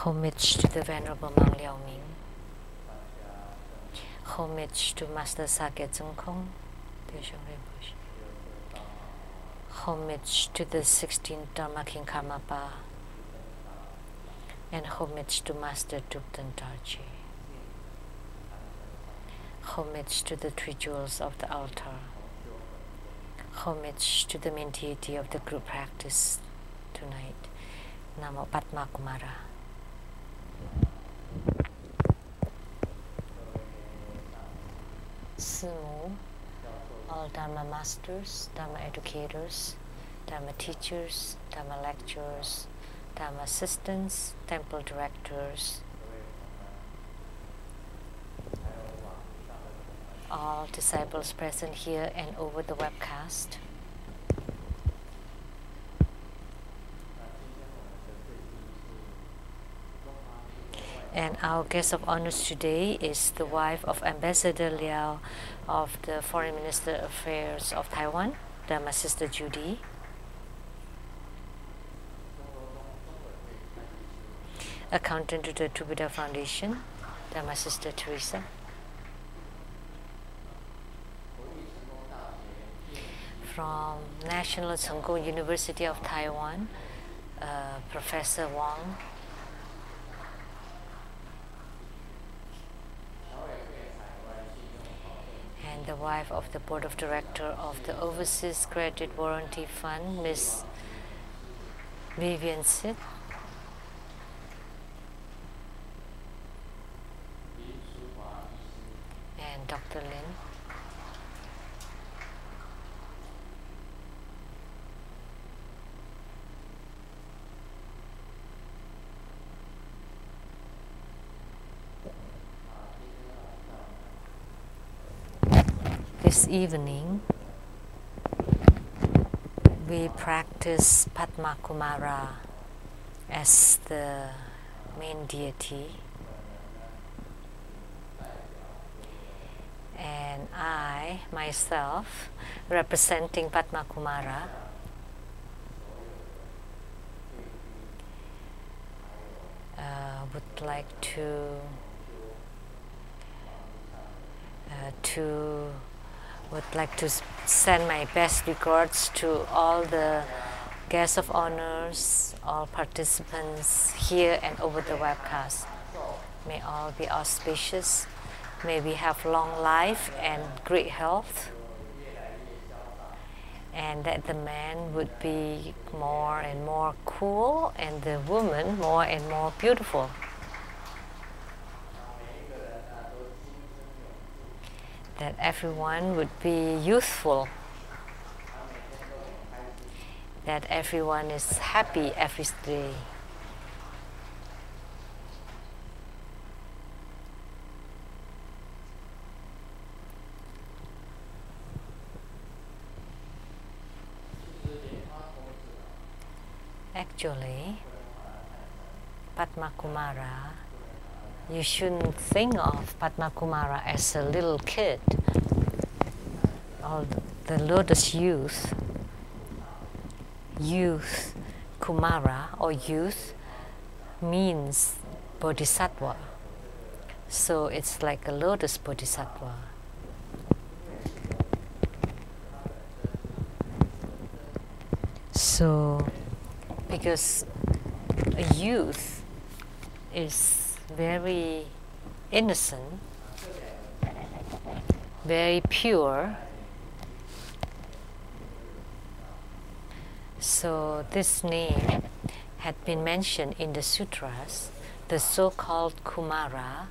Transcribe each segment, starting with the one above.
Homage to the Venerable Monk Liao Ming. Homage to Master Sake Dzogchen. Homage to the 16th Dharma King Karmapa. And homage to Master Dzogchen Dorje. Homage to the three jewels of the altar. Homage to the main deity of the group practice tonight. Namo Padma Kumara. Sumo, all Dharma masters, Dharma educators, Dharma teachers, Dharma lecturers, Dharma assistants, temple directors, all disciples present here and over the webcast. And our guest of honors today is the wife of Ambassador Liao of the Foreign Minister Affairs of Taiwan, Dharma Sister Judy. Accountant to the True Buddha Foundation, Dharma Sister Teresa. From National Tsinghua Coast University of Taiwan, Professor Wang. And the wife of the Board of Director of the Overseas Credit Warranty Fund, Ms. Vivian Sit. And Dr. Lin. This evening, we practice Padma Kumara as the main deity, and I, myself, representing Padma Kumara, would like to send my best regards to all the guests of honors, all participants here and over the webcast. May all be auspicious. May we have long life and great health. And that the man would be more and more cool and the woman more and more beautiful. That everyone would be youthful, that everyone is happy every day. Actually, Padma Kumara, you shouldn't think of Padma Kumara as a little kid. All the lotus youth, Kumara or youth means bodhisattva. So it's like a lotus bodhisattva. So, because a youth is very innocent, very pure. So this name had been mentioned in the sutras, the so-called Kumara,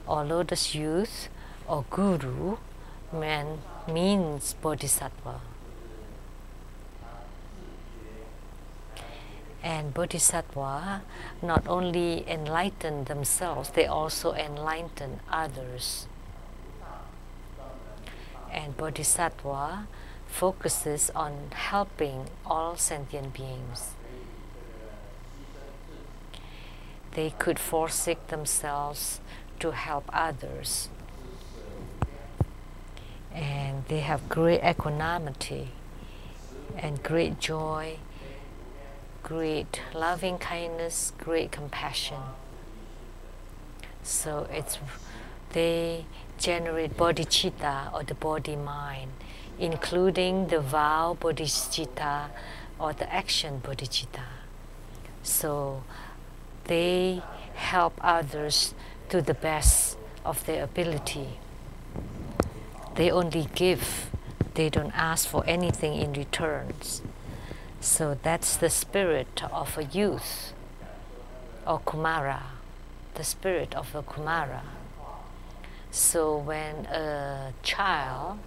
or lotus youth, or guru, means bodhisattva. And bodhisattva not only enlighten themselves, they also enlighten others. And bodhisattva focuses on helping all sentient beings. They could forsake themselves to help others. And they have great equanimity and great joy, great loving kindness, great compassion. So they generate bodhicitta, or the body mind, including the vow bodhicitta or the action bodhicitta. So they help others to the best of their ability. They only give, they don't ask for anything in returns. So that's the spirit of a youth, or Kumara, the spirit of a Kumara. So when a child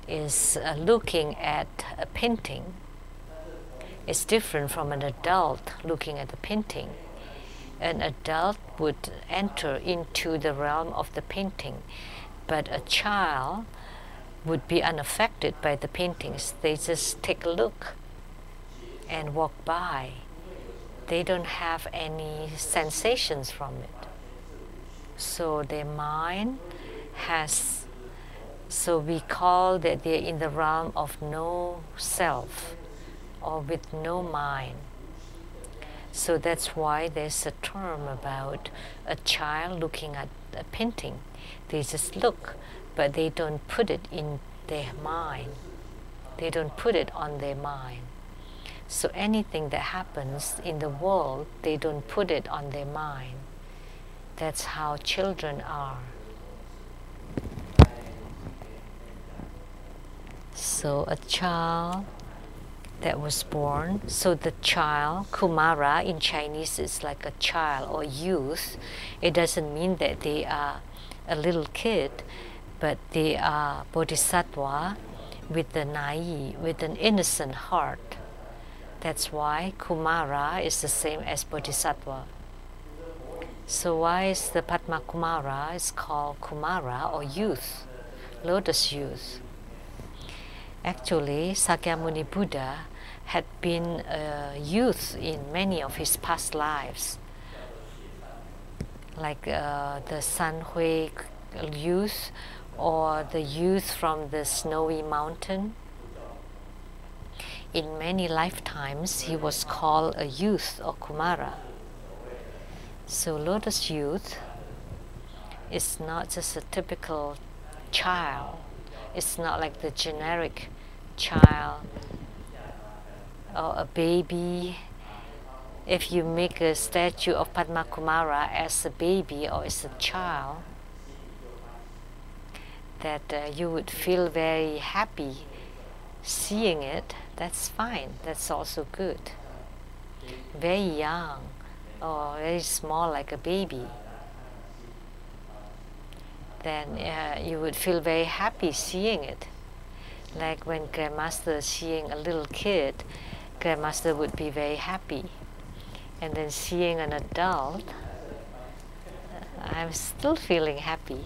is looking at a painting, it's different from an adult looking at the painting. An adult would enter into the realm of the painting, but a child would be unaffected by the paintings. They just take a look and walk by. They don't have any sensations from it. So their mind has, so we call that they're in the realm of no self, or with no mind. So that's why there's a term about a child looking at a painting. They just look, but they don't put it in their mind. They don't put it on their mind. So anything that happens in the world, they don't put it on their mind. That's how children are. So a child that was born, so the child, Kumara in Chinese is like a child or youth. It doesn't mean that they are a little kid, but they are bodhisattva with the naive, with an innocent heart. That's why Kumara is the same as bodhisattva. So why is the Padma Kumara is called Kumara, or youth, lotus youth? Actually, Sakyamuni Buddha had been a youth in many of his past lives, like the Sanhui youth, or the youth from the snowy mountain. In many lifetimes, he was called a youth, or Kumara. So lotus youth is not just a typical child. It's not like the generic child or a baby. If you make a statue of Padma Kumara as a baby or as a child, that you would feel very happy seeing it, that's fine, that's also good. Very young or very small like a baby, then you would feel very happy seeing it. Like when Grandmaster is seeing a little kid, Grandmaster would be very happy. And then seeing an adult, I'm still feeling happy.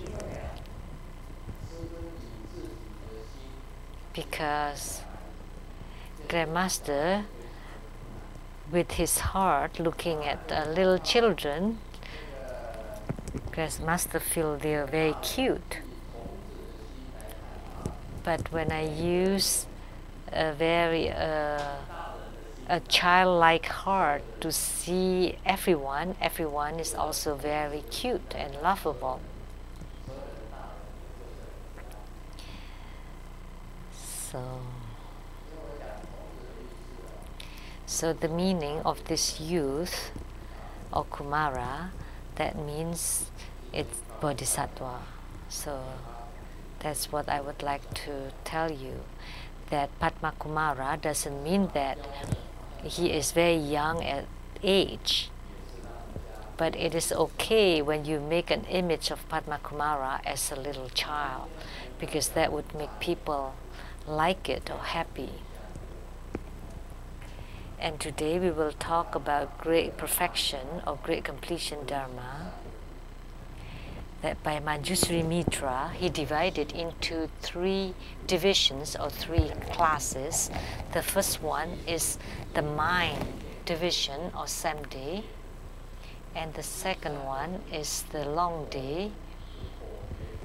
Because Grandmaster, with his heart looking at little children, Grandmaster feel they're very cute. But when I use a very a childlike heart to see everyone, everyone is also very cute and lovable. So the meaning of this youth, or Kumara, that means it's bodhisattva. So that's what I would like to tell you, that Padma Kumara doesn't mean that he is very young at age. But it is okay when you make an image of Padma Kumara as a little child, because that would make people like it or happy. And today we will talk about great perfection or great completion Dharma, that by Manjusri Mitra, he divided into 3 divisions or 3 classes. The first one is the mind division or Samde, and the second one is the long day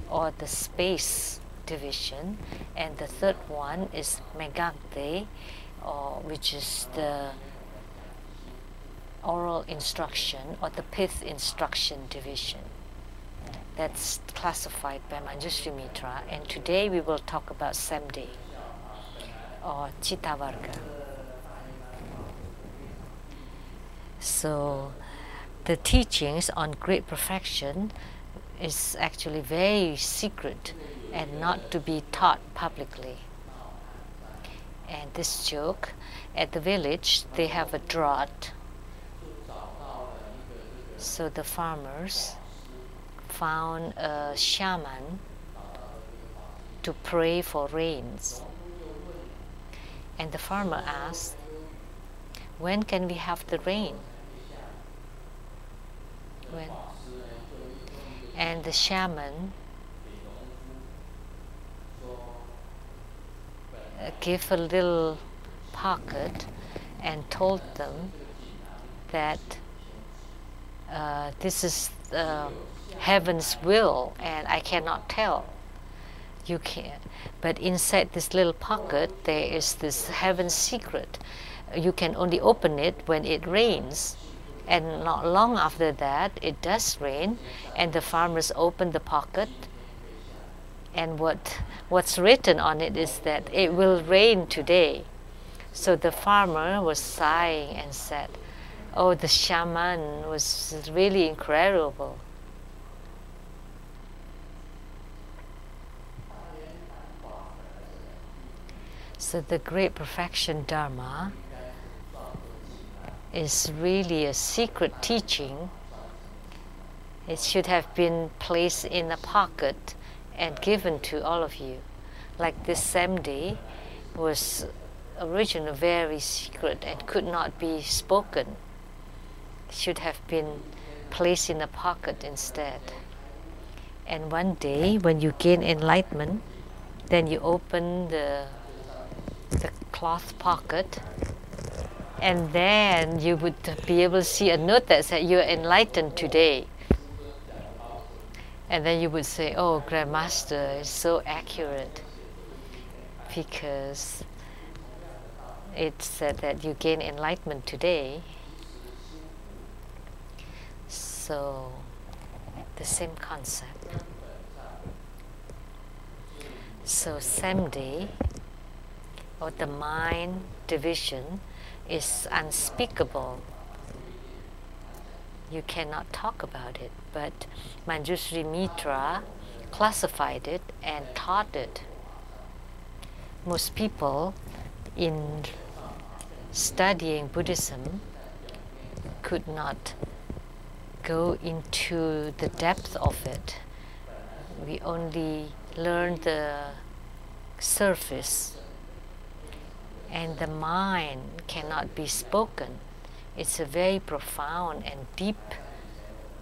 or the space division, and the third one is Megakde, or which is the oral instruction or the pith instruction division. That's classified by Manjushri Mitra, and today we will talk about Samde or Chittavarga. So the teachings on great perfection is actually very secret and not to be taught publicly. And this joke, at the village they have a drought, so the farmers found a shaman to pray for rains. And the farmer asked, when can we have the rain? When? And the shaman gave a little pocket and told them that this is heaven's will and I cannot tell. You can, but inside this little pocket there is this heaven's secret. You can only open it when it rains, and not long after that it does rain, and the farmers open the pocket, and what's written on it is that it will rain today. So the farmer was sighing and said, oh, the shaman was really incredible. So the great perfection Dharma is really a secret teaching. It should have been placed in a pocket and given to all of you. Like this Samde was originally very secret and could not be spoken. It should have been placed in a pocket instead. And one day when you gain enlightenment, then you open the cloth pocket, and then you would be able to see a note that said you're enlightened today. And then you would say, oh, Grandmaster is so accurate, because it said that you gain enlightenment today. So the same concept. So Samde, or the mind division, is unspeakable. You cannot talk about it, but Manjushri Mitra classified it and taught it. Most people in studying Buddhism could not go into the depth of it. We only learn the surface, and the mind cannot be spoken. It's a very profound and deep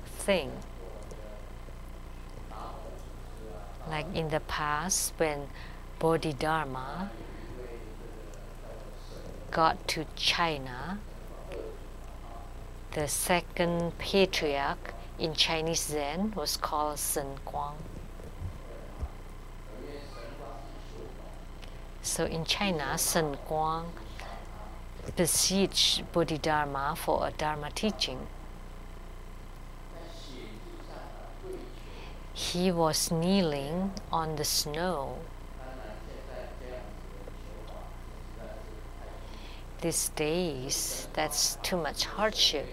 thing. Like in the past, when Bodhidharma got to China, the second patriarch in Chinese Zen was called Shen. So in China, Shen besieged Bodhidharma for a Dharma teaching. He was kneeling on the snow. These days, that's too much hardship.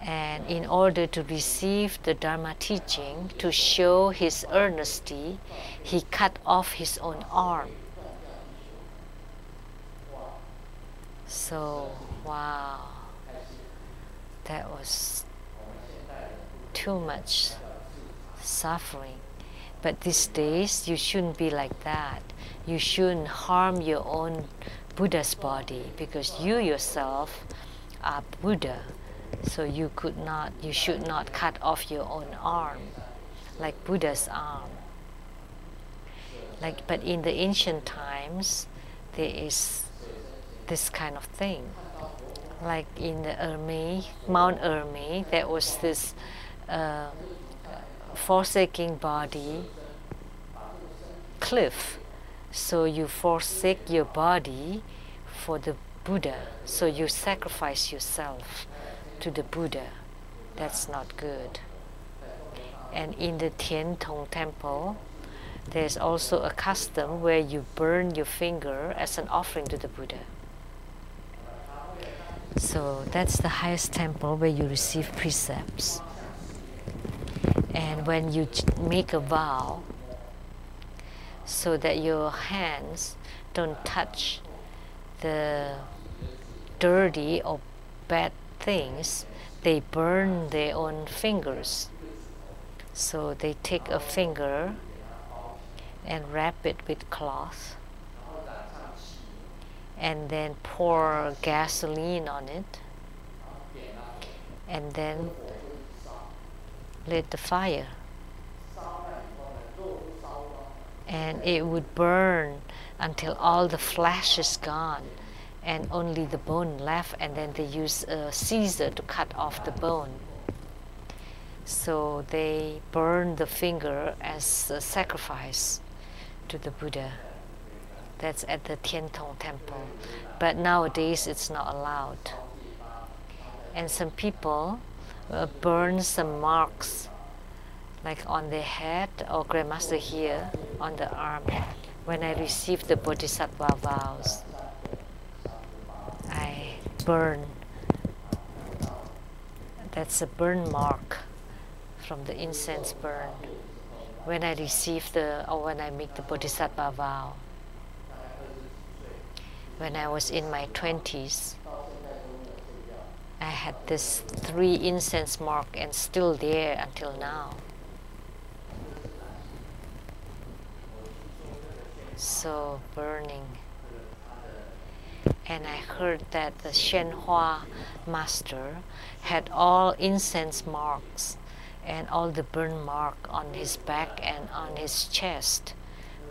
And in order to receive the Dharma teaching, to show his earnesty, he cut off his own arm. So, wow, that was too much suffering. But these days, you shouldn't be like that. You shouldn't harm your own Buddha's body, because you yourself are Buddha. So you should not cut off your own arm, like Buddha's arm. But in the ancient times, there is this kind of thing. Like in the Mount Ermi, there was this forsaking body cliff. So you forsake your body for the Buddha, so you sacrifice yourself to the Buddha. That's not good. And in the Tian Tong temple, there's also a custom where you burn your finger as an offering to the Buddha. So that's the highest temple where you receive precepts. And when you make a vow, so that your hands don't touch the dirty or bad things, they burn their own fingers. So they take a finger and wrap it with cloth and then pour gasoline on it and then lit the fire, and it would burn until all the flesh is gone and only the bone left, and then they use a scissor to cut off the bone. So they burn the finger as a sacrifice to the Buddha. That's at the Tian Tong temple. But nowadays it's not allowed. And some people burn some marks, like on their head, or Grandmaster here on the arm. When I received the Bodhisattva vows, I burn. That's a burn mark from the incense burn. When I receive or when I make the Bodhisattva vow. When I was in my 20s, I had this 3 incense mark and still there until now. So burning. And I heard that the Shen master had all incense marks and all the burn mark on his back and on his chest.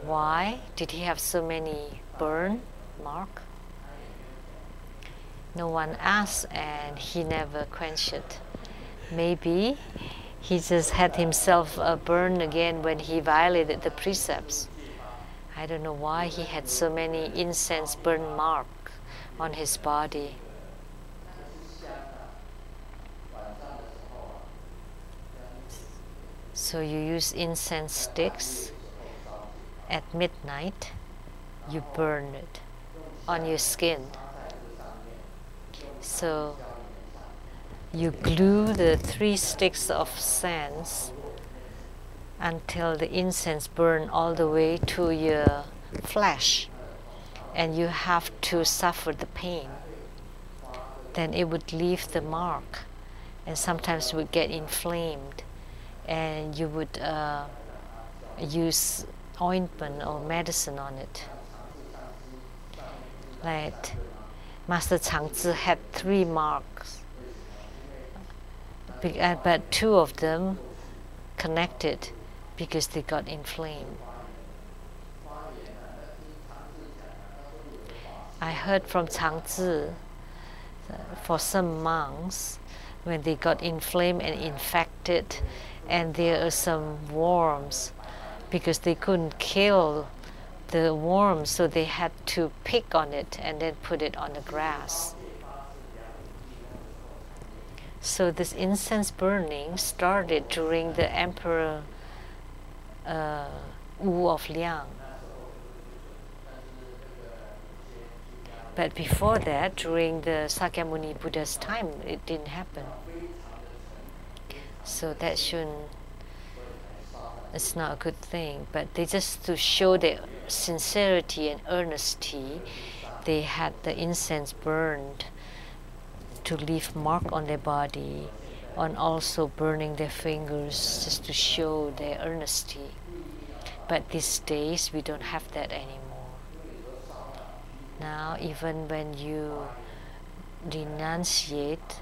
Why did he have so many burn mark? No one asked, and he never quenched it. Maybe he just had himself burned again when he violated the precepts. I don't know why he had so many incense burn mark on his body. So you use incense sticks at midnight, you burn it on your skin. So you glue the 3 sticks of sands until the incense burn all the way to your flesh, and you have to suffer the pain. Then it would leave the mark, and sometimes it would get inflamed, and you would use ointment or medicine on it. Like Master Changzi had 3 marks, but 2 of them connected because they got inflamed. I heard from Changzi, for some monks, when they got inflamed and infected, and there are some worms, because they couldn't kill the worms, so they had to pick on it and then put it on the grass. So this incense burning started during the Emperor Wu of Liang. But before that, during the Sakyamuni Buddha's time, it didn't happen. So that shouldn't, it's not a good thing. But they just, to show their sincerity and earnesty, they had the incense burned to leave mark on their body, and also burning their fingers just to show their earnesty. But these days we don't have that anymore. Now even when you renunciate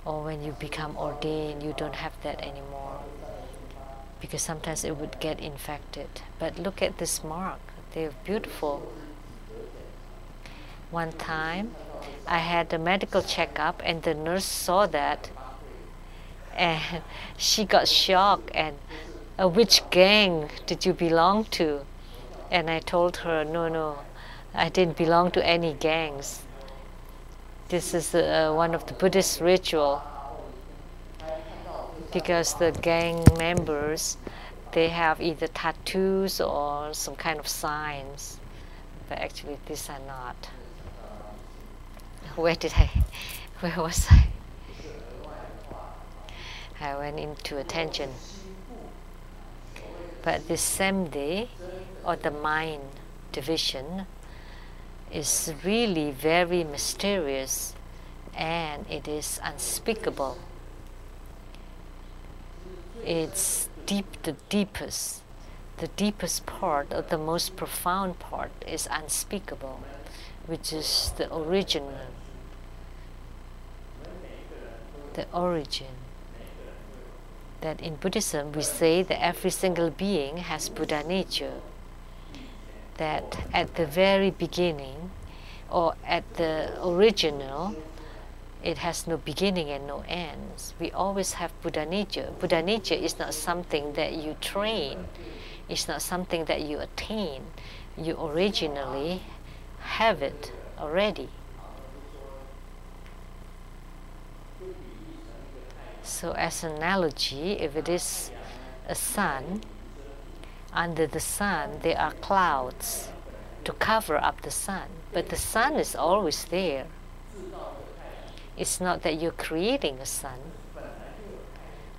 or when you become ordained, you don't have that anymore, because sometimes it would get infected. But look at this mark, they're beautiful. One time I had a medical checkup and the nurse saw that and she got shocked, and which gang did you belong to? And I told her, no, I didn't belong to any gangs. This is one of the Buddhist ritual, because the gang members, they have either tattoos or some kind of signs, but actually these are not. Where was I? I went into attention. But this Samde, or the mind division, is really very mysterious, and it is unspeakable. It's the deepest part, or the most profound part, is unspeakable, which is the origin. The origin. That in Buddhism we say that every single being has Buddha nature. That at the very beginning, or at the original, it has no beginning and no ends. We always have Buddha nature. Buddha nature is not something that you train. It's not something that you attain. You originally have it already. So as an analogy, if it is a sun, under the sun there are clouds to cover up the sun. But the sun is always there. It's not that you're creating a sun,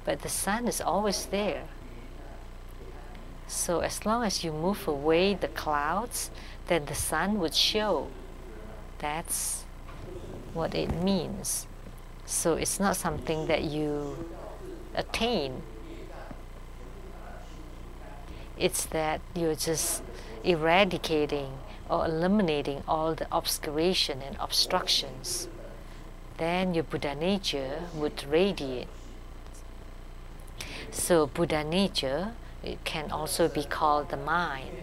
but the sun is always there. So as long as you move away the clouds, then the sun would show. That's what it means. So it's not something that you attain. It's that you're just eradicating or eliminating all the obscuration and obstructions. Then your Buddha nature would radiate. So Buddha nature, it can also be called the mind.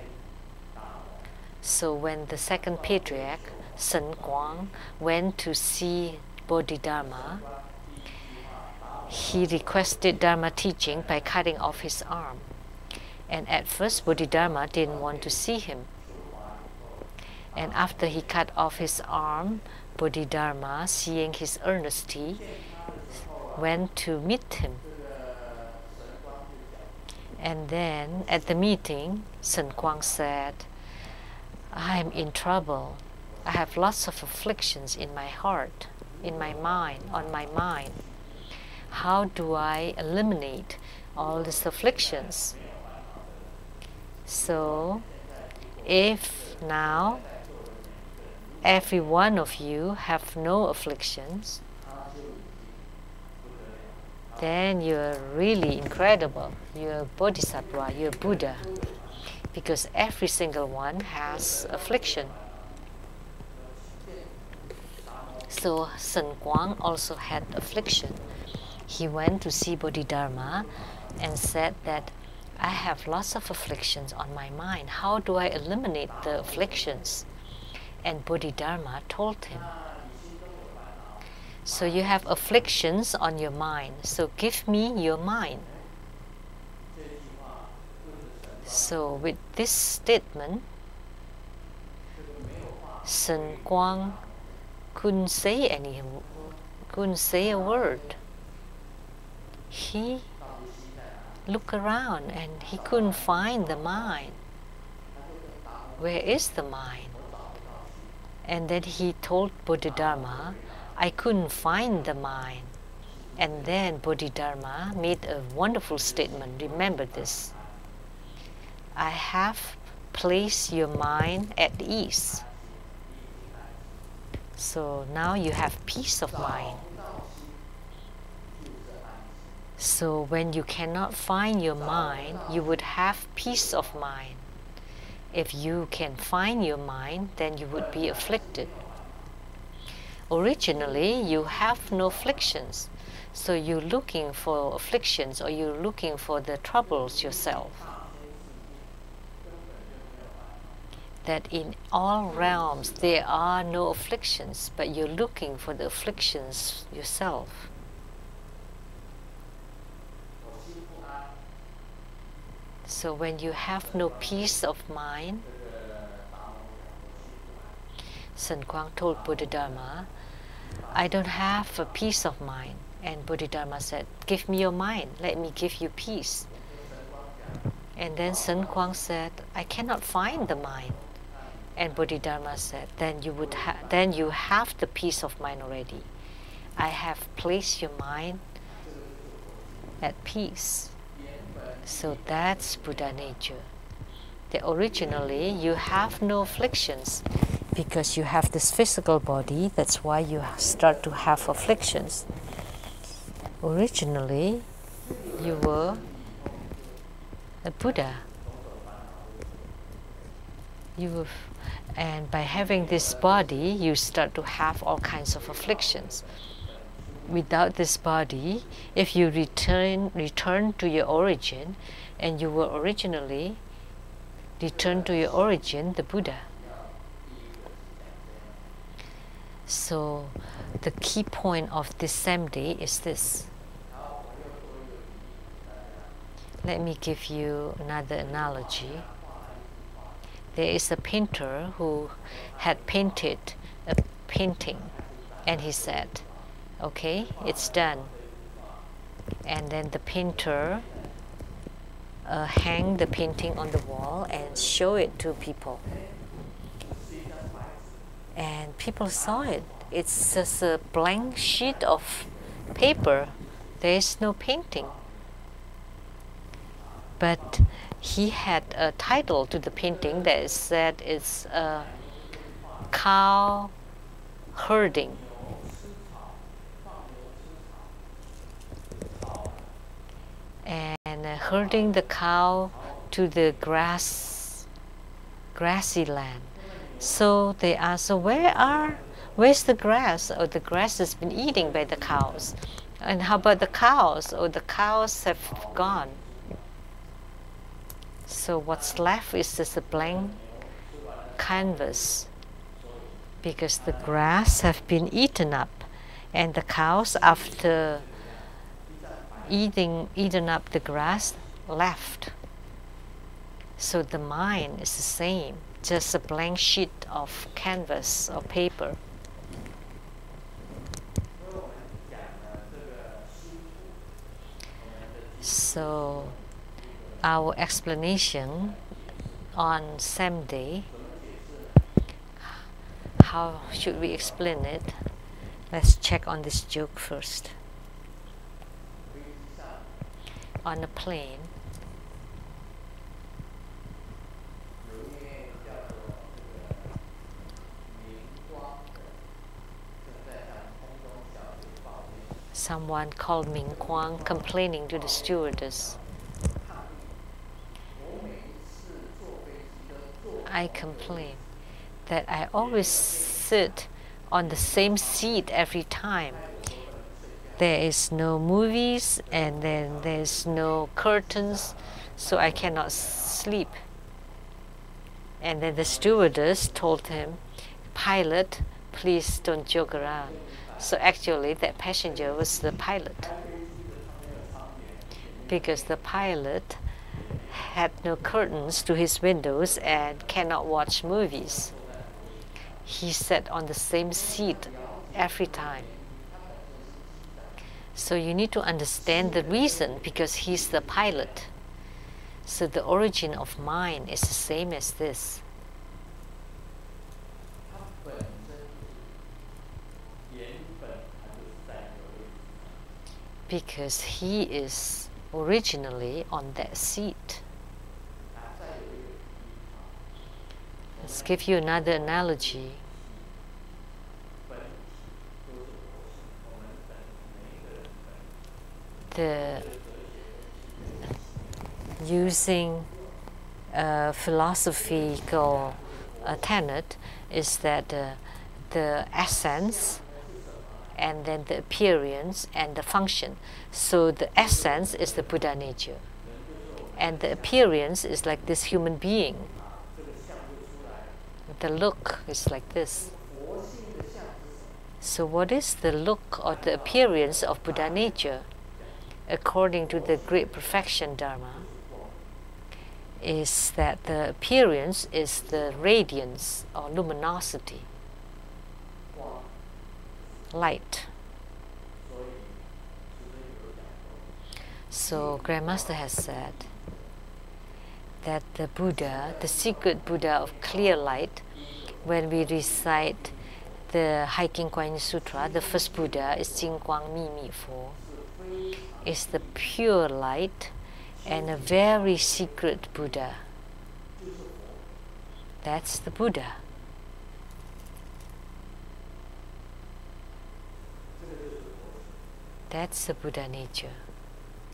So when the second patriarch, Shen went to see Bodhidharma, he requested Dharma teaching by cutting off his arm. And at first Bodhidharma didn't want to see him. And after he cut off his arm, Bodhidharma, seeing his earnesty, went to meet him. And then at the meeting, Shen said, I am in trouble. I have lots of afflictions in my heart, in my mind, on my mind. How do I eliminate all these afflictions? So, if now every one of you have no afflictions, then you're really incredible. You're a bodhisattva, you're Buddha, because every single one has affliction. So Shen also had affliction. He went to see Bodhidharma and said that I have lots of afflictions on my mind. How do I eliminate the afflictions? And Bodhidharma told him, so you have afflictions on your mind, so give me your mind. So with this statement, Shen couldn't say a word. He looked around and he couldn't find the mind. Where is the mind? And then he told Bodhidharma, I couldn't find the mind. And then Bodhidharma made a wonderful statement. Remember this. I have placed your mind at ease. So now you have peace of mind. So when you cannot find your mind, you would have peace of mind. If you can find your mind, then you would be afflicted. Originally, you have no afflictions. So you're looking for afflictions, or you're looking for the troubles yourself. That in all realms there are no afflictions, but you're looking for the afflictions yourself. So when you have no peace of mind, Shen told Bodhidharma, I don't have a peace of mind. And Bodhidharma said, give me your mind, let me give you peace. And then Shen Kuang said, I cannot find the mind. And Bodhidharma said, then you have the peace of mind already. I have placed your mind at peace. So that's Buddha nature. That originally you have no afflictions because you have this physical body. That's why you start to have afflictions. Originally, you were a Buddha. And by having this body, you start to have all kinds of afflictions. Without this body, if you return to your origin, and you were originally return to your origin, the Buddha. So the key point of this same day is this. Let me give you another analogy. There is a painter who had painted a painting, and he said, okay, it's done. And then the painter hang the painting on the wall and show it to people. And people saw it. It's just a blank sheet of paper. There is no painting. But he had a title to the painting that said it's cow herding. And herding the cow to the grassy land. So they asked, so where's the grass? Oh, the grass has been eaten by the cows. And how about the cows? Oh, the cows have gone. So what's left is just a blank canvas, because the grass have been eaten up, and the cows, after eaten up the grass, left. So the mind is the same, just a blank sheet of canvas or paper. So our explanation on same day, how should we explain it? Let's check on this joke first. On a plane, someone called Ming Kuang complaining to the stewardess. I complain that I always sit on the same seat every time. There is no movies, and then there's no curtains, so I cannot sleep. And then the stewardess told him, pilot, please don't joke around. So actually that passenger was the pilot, because the pilot had no curtains to his windows and cannot watch movies. He sat on the same seat every time. So you need to understand the reason, because he's the pilot. So the origin of mind is the same as this. Because he is originally on that seat. Let's give you another analogy. Using a philosophical tenet is that the essence, and then the appearance and the function. So the essence is the Buddha nature, and the appearance is like this human being. The look is like this. So what is the look or the appearance of Buddha nature? According to the Great Perfection Dharma, is that the appearance is the radiance or luminosity. light. So Grandmaster has said that the Buddha, the secret Buddha of clear light, when we recite the Hiking Guan Sutra, the first Buddha is Jing Guang Mi Mi Fo, is the pure light and a very secret Buddha. That's the Buddha. That's the Buddha nature,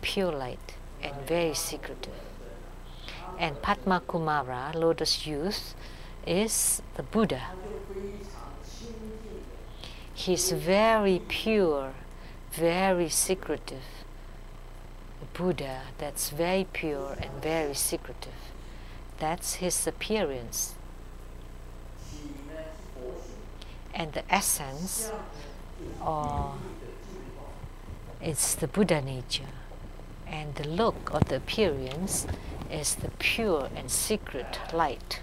pure light and very secretive. And Padma Kumara, lotus youth, is the Buddha. He's very pure, very secretive. The Buddha that's very pure and very secretive. That's his appearance. And the essence, or it's the Buddha nature. And the look of the appearance is the pure and secret light.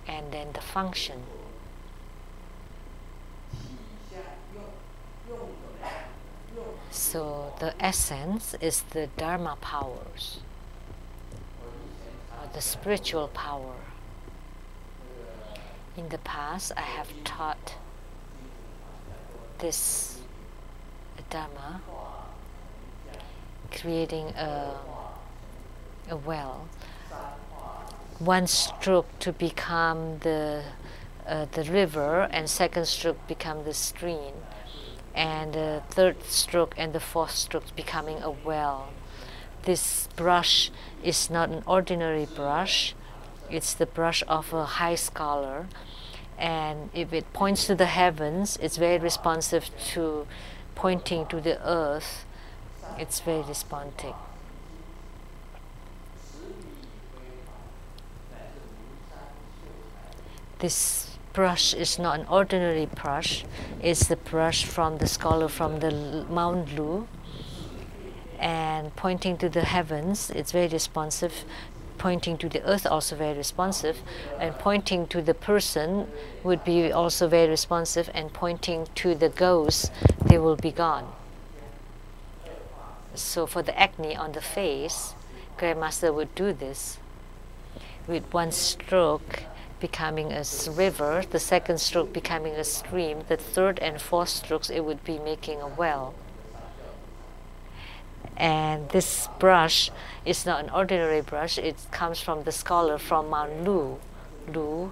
And then the function. So the essence is the Dharma powers, or the spiritual power. In the past, I have taught this Dharma, creating a well. One stroke to become the river, and second stroke become the stream, and the third stroke and the fourth stroke becoming a well. This brush is not an ordinary brush. It's the brush of a high scholar, and if it points to the heavens, it's very responsive to pointing to the earth. It's very responsive. This brush is not an ordinary brush. It's the brush from the scholar from the Mount Lu, and pointing to the heavens, it's very responsive. Pointing to the earth, also very responsive, and pointing to the person would be also very responsive, and pointing to the ghosts, they will be gone. So for the acne on the face, Grandmaster would do this with one stroke becoming a river, the second stroke becoming a stream, the third and fourth strokes it would be making a well. And this brush is not an ordinary brush. It comes from the scholar from Mount Lu.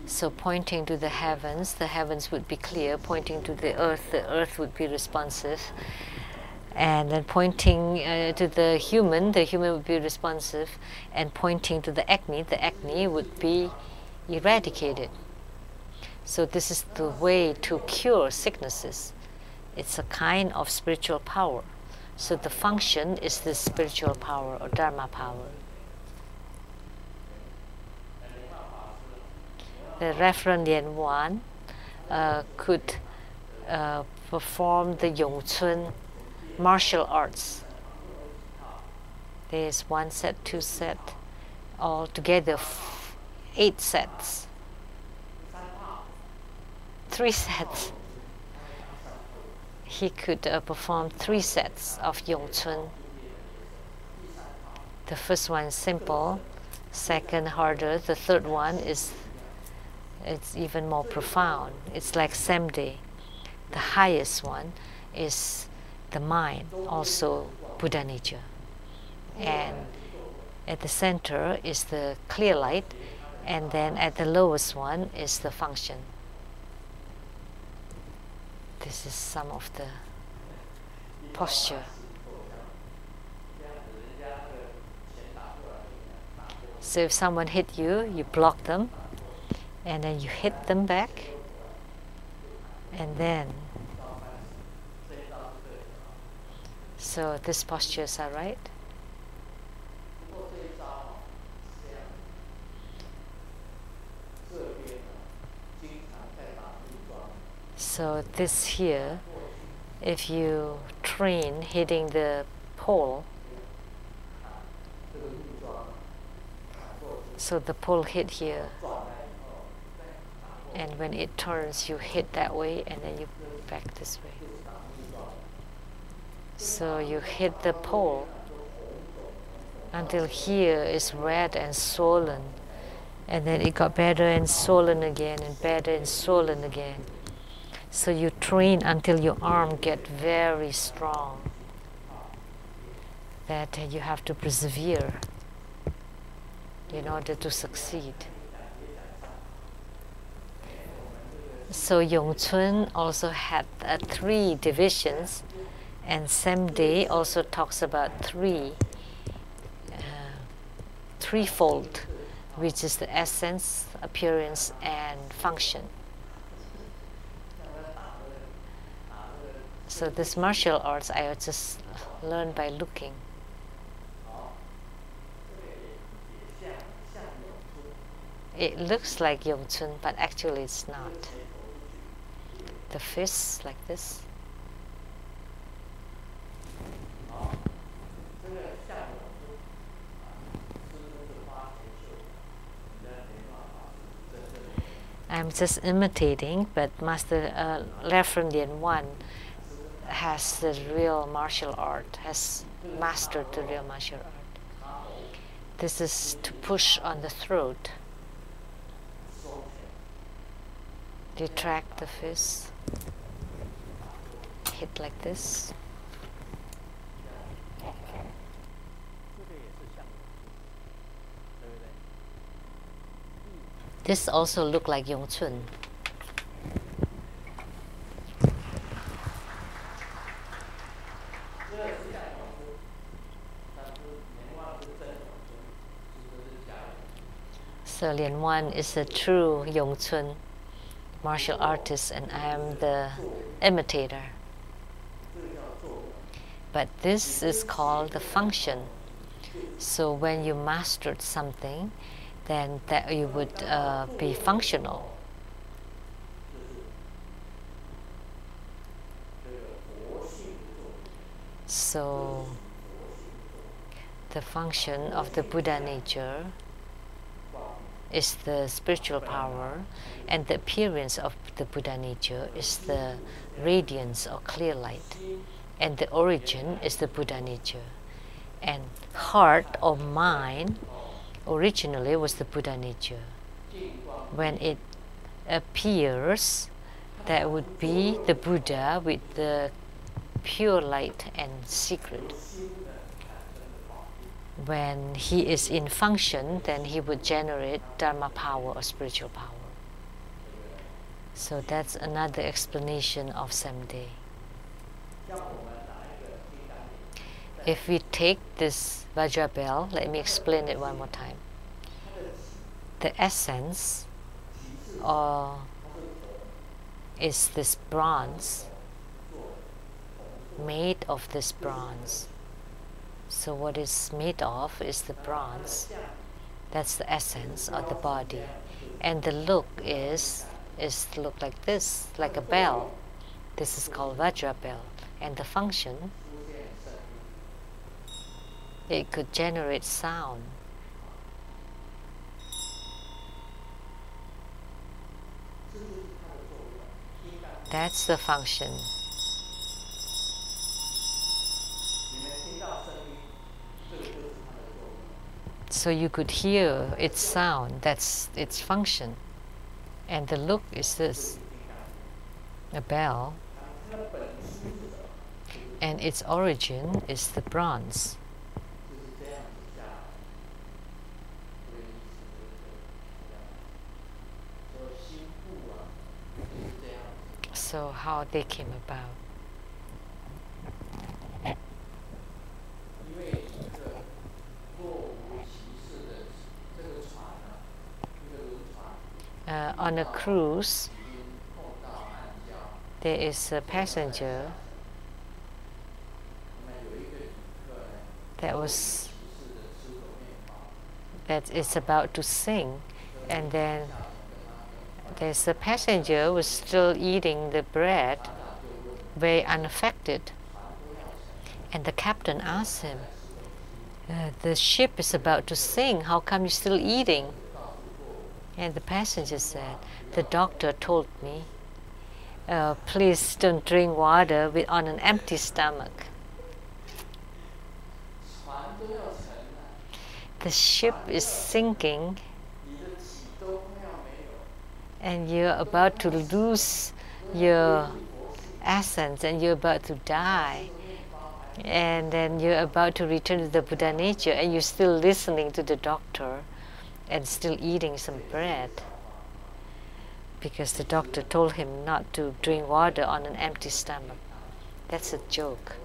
So pointing to the heavens would be clear. Pointing to the earth would be responsive. And then pointing to the human would be responsive. And pointing to the acne would be eradicated. So this is the way to cure sicknesses. It's a kind of spiritual power. So the function is the spiritual power or Dharma power. The Reverend Lien Wan could perform the Yongchun martial arts. There is 1 set, 2 set, all together 8 sets. 3 sets. He could perform 3 sets of Yongchun. The first one is simple, second harder, the third one it's even more profound. It's like Samde. The highest one is the mind, also Buddha nature. And at the center is the clear light, and then at the lowest one is the function. This is some of the posture. So if someone hit you, you block them, and then you hit them back, and then. So these postures are right. So this here, if you train hitting the pole, so the pole hit here, And when it turns, you hit that way and then you back this way. So you hit the pole until here is red and swollen. And then it got better and swollen again and better and swollen again. So you train until your arm get very strong. That you have to persevere in order to succeed. So Yongchun also had 3 divisions, and Semde also talks about threefold, which is the essence, appearance, and function. So this martial arts I just learned by looking. It looks like Yongchun, but actually it's not. The fists like this. I'm just imitating, but Master Reverend Lien Wan has the real martial art, has mastered the real martial art. This is to push on the throat. Retract the fist. Hit like this. This also look like Yongchun. So Lien Wan is a true Yongchun martial artist, and I am the imitator. But this is called the function. So when you mastered something, then that you would be functional. So the function of the Buddha nature is the spiritual power, and the appearance of the Buddha nature is the radiance or clear light, and the origin is the Buddha nature. And heart or mind originally was the Buddha nature. When it appears, that would be the Buddha with the pure light and secret. When he is in function, then he would generate Dharma power or spiritual power. So that's another explanation of Semde. If we take this Vajra bell, let me explain it one more time. The essence is this bronze, made of this bronze. So what is made of is the bronze. That's the essence of the body. And the look is look like this, like a bell. This is called Vajra bell. And the function, it could generate sound. That's the function. So you could hear its sound, that's its function. And the look is this, a bell. And its origin is the bronze. So how they came about. On a cruise, there is a passenger that is about to sing, and then there's a passenger who was still eating the bread, very unaffected. And the captain asked him, the ship is about to sing, how come you're still eating? And the passenger said, the doctor told me, please don't drink water on an empty stomach. The ship is sinking and you're about to lose your essence and you're about to die. And then you're about to return to the Buddha nature and you're still listening to the doctor and still eating some bread. Because the doctor told him not to drink water on an empty stomach. That's a joke.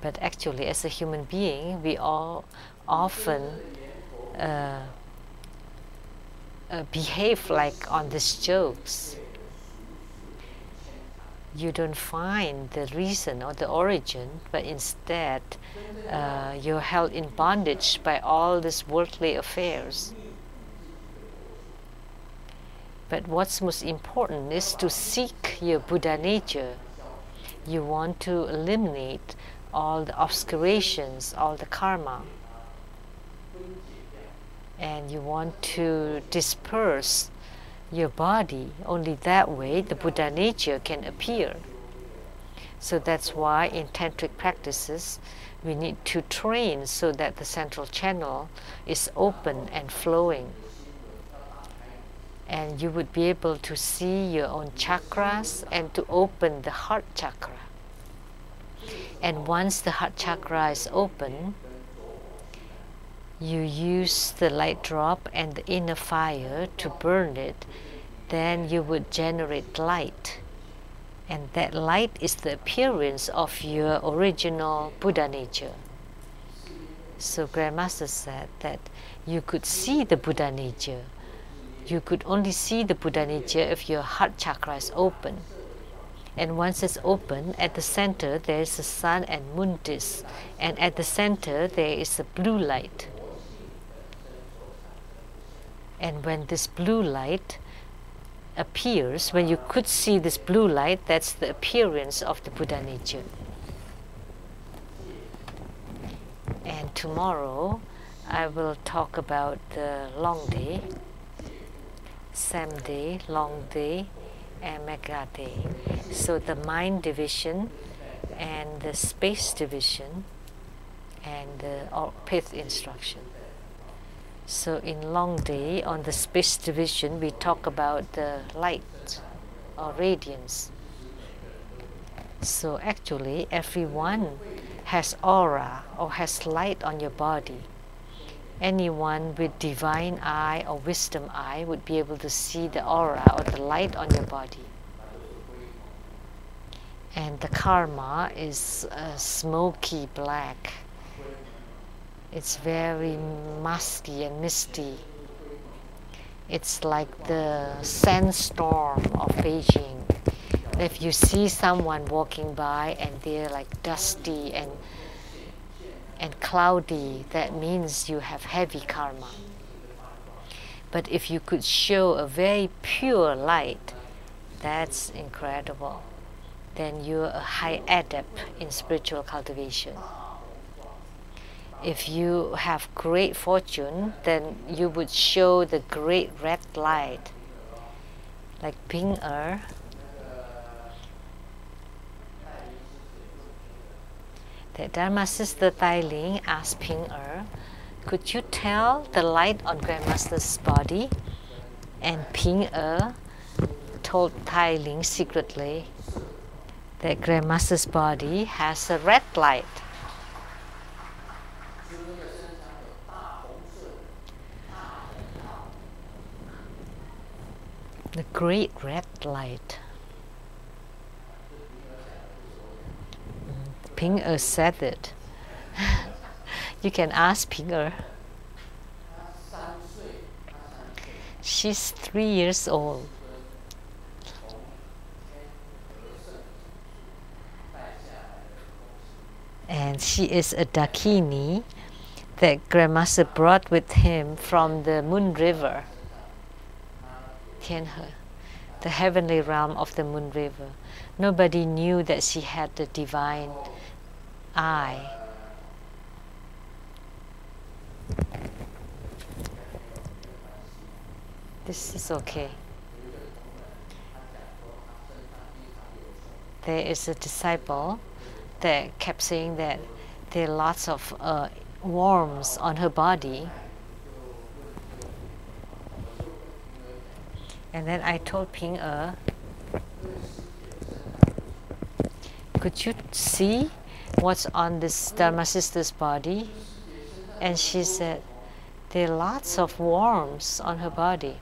But actually, as a human being, we all often behave like on these jokes. You don't find the reason or the origin, but instead you're held in bondage by all these worldly affairs. But what's most important is to seek your Buddha nature. You want to eliminate all the obscurations, all the karma. And you want to disperse your body. Only that way the Buddha nature can appear. So that's why in tantric practices we need to train so that the central channel is open and flowing. And you would be able to see your own chakras and to open the heart chakra. And once the heart chakra is open, you use the light drop and the inner fire to burn it, then you would generate light. And that light is the appearance of your original Buddha nature. So Grandmaster said that you could see the Buddha nature. You could only see the Buddha nature if your heart chakra is open. And once it's open, at the center there is a sun and moon disk. And at the center there is a blue light. And when this blue light appears, when you could see this blue light, that's the appearance of the Buddha nature. And tomorrow I will talk about the long day, Sam day, long day, and mega day. So the mind division and the space division and the fifth instruction. So in long day, on the space division, we talk about the light or radiance. So actually, everyone has aura or has light on your body. Anyone with divine eye or wisdom eye would be able to see the aura or the light on your body. And the karma is smoky black. It's very musky and misty. It's like the sandstorm of Beijing. If you see someone walking by and they're like dusty and cloudy, that means you have heavy karma. But if you could show a very pure light, that's incredible. Then you're a high adept in spiritual cultivation. If you have great fortune, then you would show the great red light, like Ping Er. The Dharma sister Tai Ling asked Ping Er, could you tell the light on Grandmaster's body? And Ping Er told Tai Ling secretly that Grandmaster's body has a red light. The great red light. Ping Er said it. You can ask Ping Er. She's 3 years old. And she is a Dakini that Grandmaster brought with him from the Moon River. Tianhe, the heavenly realm of the Moon River. Nobody knew that she had the divine eye. This is okay. There is a disciple that kept saying that there are lots of worms on her body. And then I told Ping could you see what's on this Dharma sister's body? And she said, there are lots of worms on her body.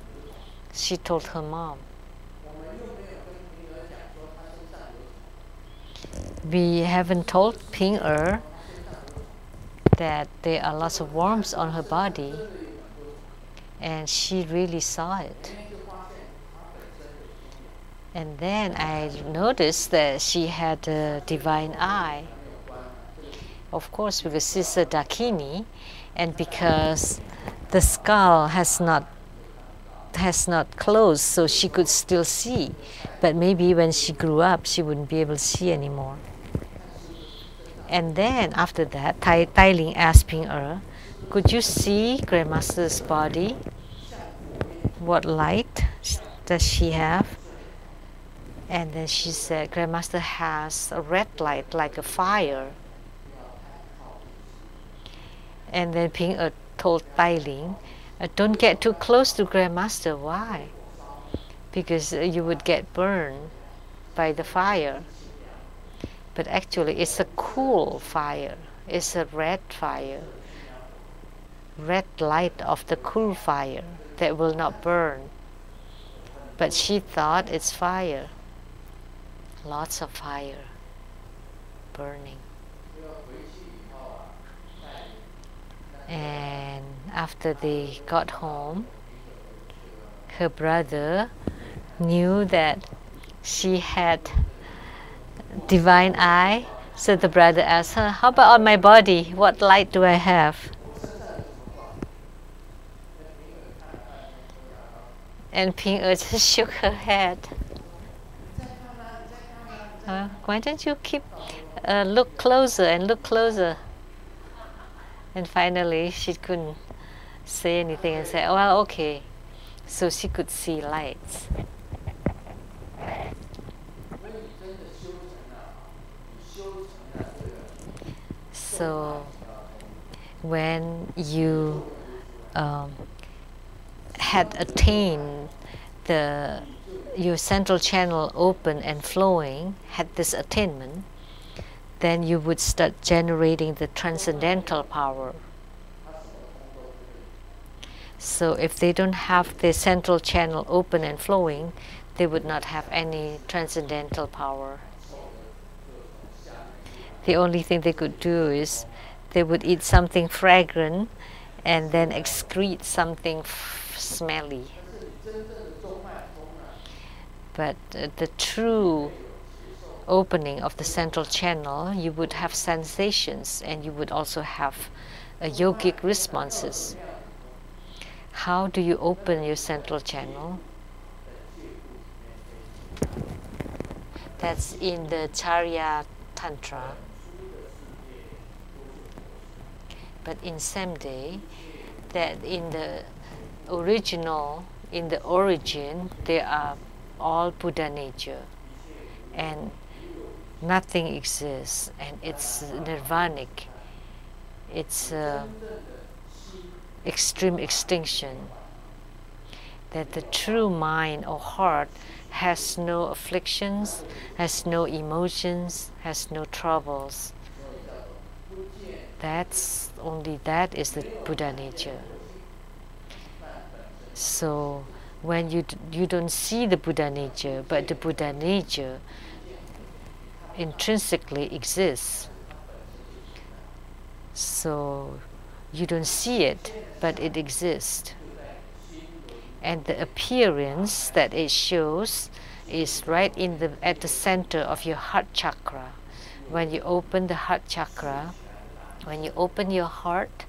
She told her mom. We haven't told Ping that there are lots of worms on her body, and she really saw it. And then I noticed that she had a divine eye. Of course, because she's a Dakini, and because the skull has not closed, so she could still see. But maybe when she grew up, she wouldn't be able to see anymore. And then after that, Tai Ling asked Ping could you see Grandmaster's body? What light does she have? And then she said, Grandmaster has a red light like a fire. And then Ping told Tai Ling, don't get too close to Grandmaster. Why? Because you would get burned by the fire. But actually it's a cool fire. It's a red fire. Red light of the cool fire that will not burn. But she thought it's fire. Lots of fire burning. And after they got home, her brother knew that she had divine eye, so the brother asked her, how about on my body? What light do I have? And Ping just shook her head. Why don't you keep look closer and look closer? And finally she couldn't say anything and said, well, okay. So she could see lights. So when you had attained your central channel open and flowing, had this attainment, then you would start generating the transcendental power. So if they don't have the central channel open and flowing, they would not have any transcendental power. The only thing they could do is they would eat something fragrant and then excrete something smelly. But the true opening of the central channel, you would have sensations and you would also have yogic responses. How do you open your central channel? That's in the Charya Tantra. But in Samde, that in the origin, they are all Buddha nature, and nothing exists, and it's nirvanic. It's extreme extinction. That the true mind or heart has no afflictions, has no emotions, has no troubles. That is the Buddha nature. So when you don't see the Buddha nature, but the Buddha nature intrinsically exists. So you don't see it, but it exists. And the appearance that it shows is right at the center of your heart chakra. When you open the heart chakra, when you open your heart,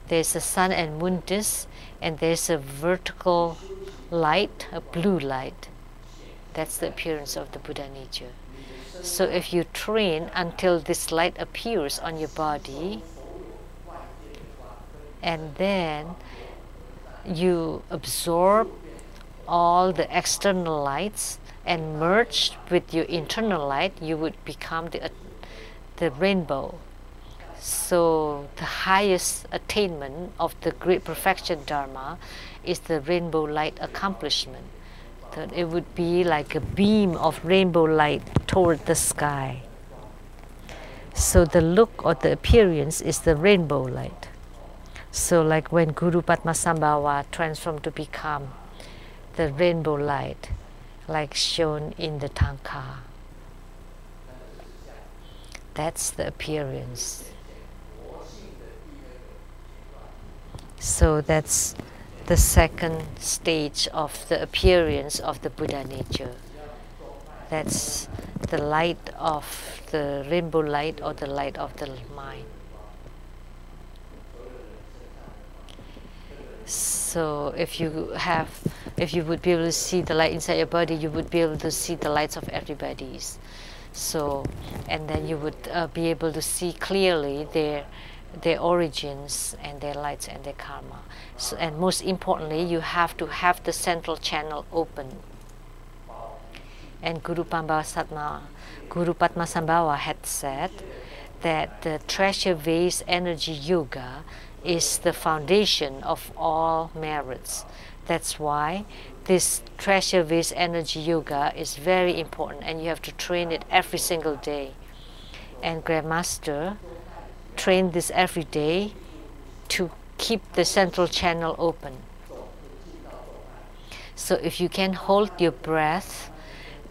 there's a sun and moon disk, and there's a vertical light, a blue light. That's the appearance of the Buddha nature. So if you train until this light appears on your body, and then you absorb all the external lights and merge with your internal light, you would become the rainbow. So the highest attainment of the great perfection Dharma is the rainbow light accomplishment. That it would be like a beam of rainbow light toward the sky. So the look or the appearance is the rainbow light. So like when Guru Padmasambhava transformed to become the rainbow light, like shown in the Tanka. That's the appearance. So that's the second stage of the appearance of the Buddha nature. That's the light of the rainbow light or the light of the mind. So if you would be able to see the light inside your body, you would be able to see the lights of everybody's. So, and then you would be able to see clearly their origins and their lights and their karma. So, and most importantly, you have to have the central channel open. And Guru Padmasambhava had said that the treasure vase energy yoga is the foundation of all merits. That's why this treasure vase energy yoga is very important, and you have to train it every single day. And Grandmaster train this every day to keep the central channel open. So if you can hold your breath,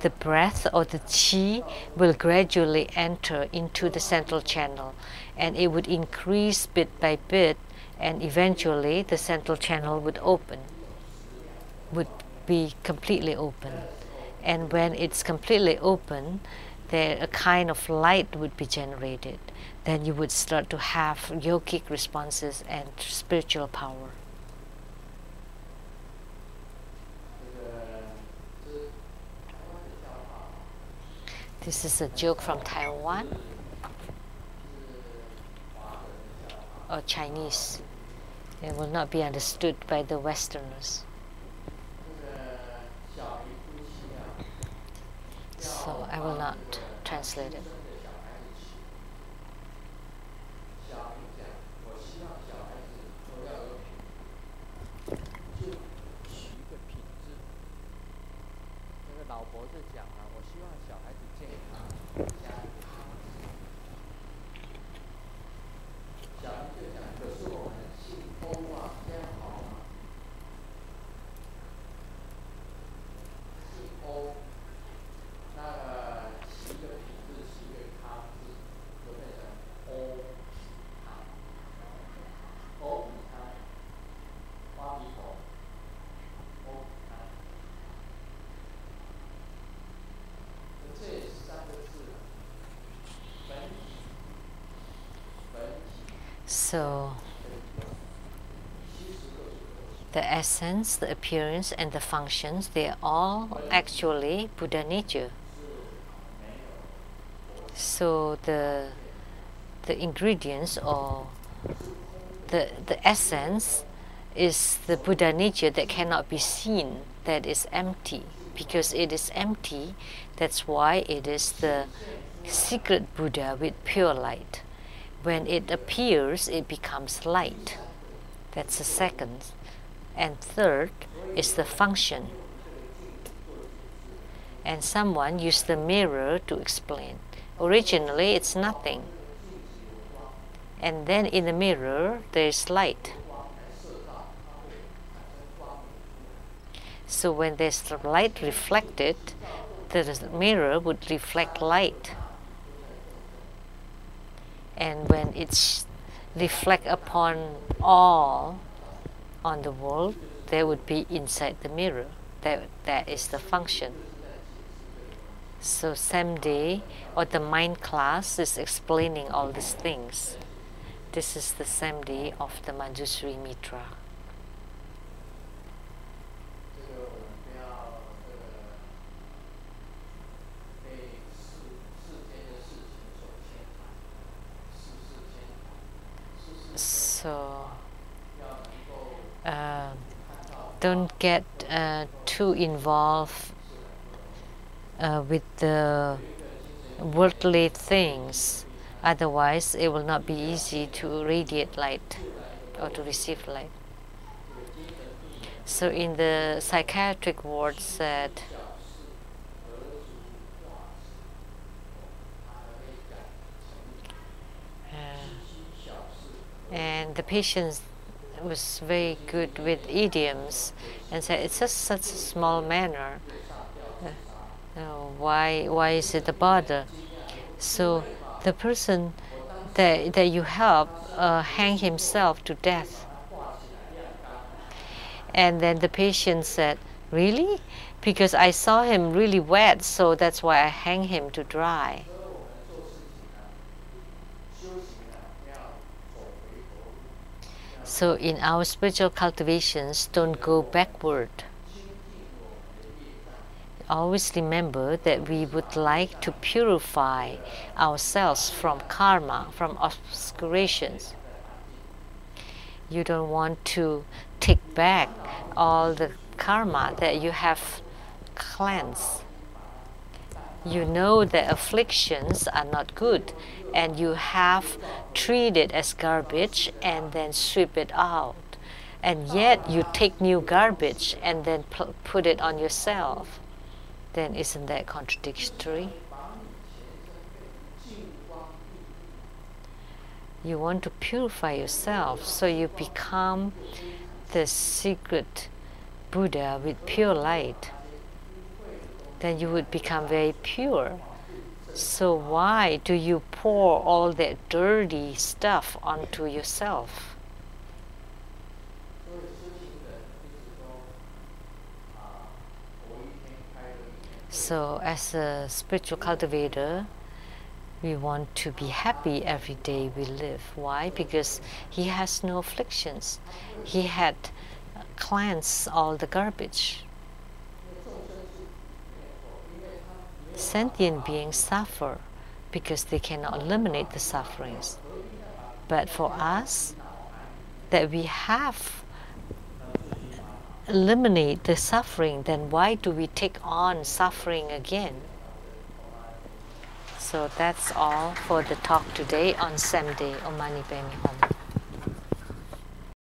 the breath or the chi will gradually enter into the central channel, and it would increase bit by bit, and eventually the central channel would be completely open. And when it's completely open, there a kind of light would be generated. Then you would start to have yogic responses and spiritual power. This is a joke from Taiwan or Chinese. It will not be understood by the Westerners. So I will not translate it. So the essence, the appearance, and the functions, they are all actually Buddha nature. So the ingredients or the essence is the Buddha nature that cannot be seen, that is empty. Because it is empty, that's why it is the secret Buddha with pure light. When it appears, it becomes light. That's the second. And third is the function. And someone used the mirror to explain. Originally, it's nothing. And then in the mirror, there is light. So when there's light reflected, the mirror would reflect light. And when it's reflect upon all on the world, there would be inside the mirror. That is the function. So same day, or the mind class is explaining all these things. This is the same day of the Manjusri Mitra. So don't get too involved with the worldly things. Otherwise, it will not be easy to radiate light or to receive light. So in the psychiatric ward said, and the patient was very good with idioms and said, it's just such a small matter. Why is it a bother? So the person that you help hang himself to death. And then the patient said, really? Because I saw him really wet, so that's why I hang him to dry. So in our spiritual cultivations, don't go backward. Always remember that we would like to purify ourselves from karma, from obscurations. You don't want to take back all the karma that you have cleansed. You know that afflictions are not good, and you have treated it as garbage and then sweep it out. And yet you take new garbage and then put it on yourself. Then isn't that contradictory? You want to purify yourself so you become the secret Buddha with pure light. Then you would become very pure. So why do you pour all that dirty stuff onto yourself? So as a spiritual cultivator, we want to be happy every day we live. Why? Because he has no afflictions. He had cleansed all the garbage. Sentient beings suffer because they cannot eliminate the sufferings. But for us, that we have eliminate the suffering, then why do we take on suffering again? So that's all for the talk today on Sam Day. Om Mani Padme Hum.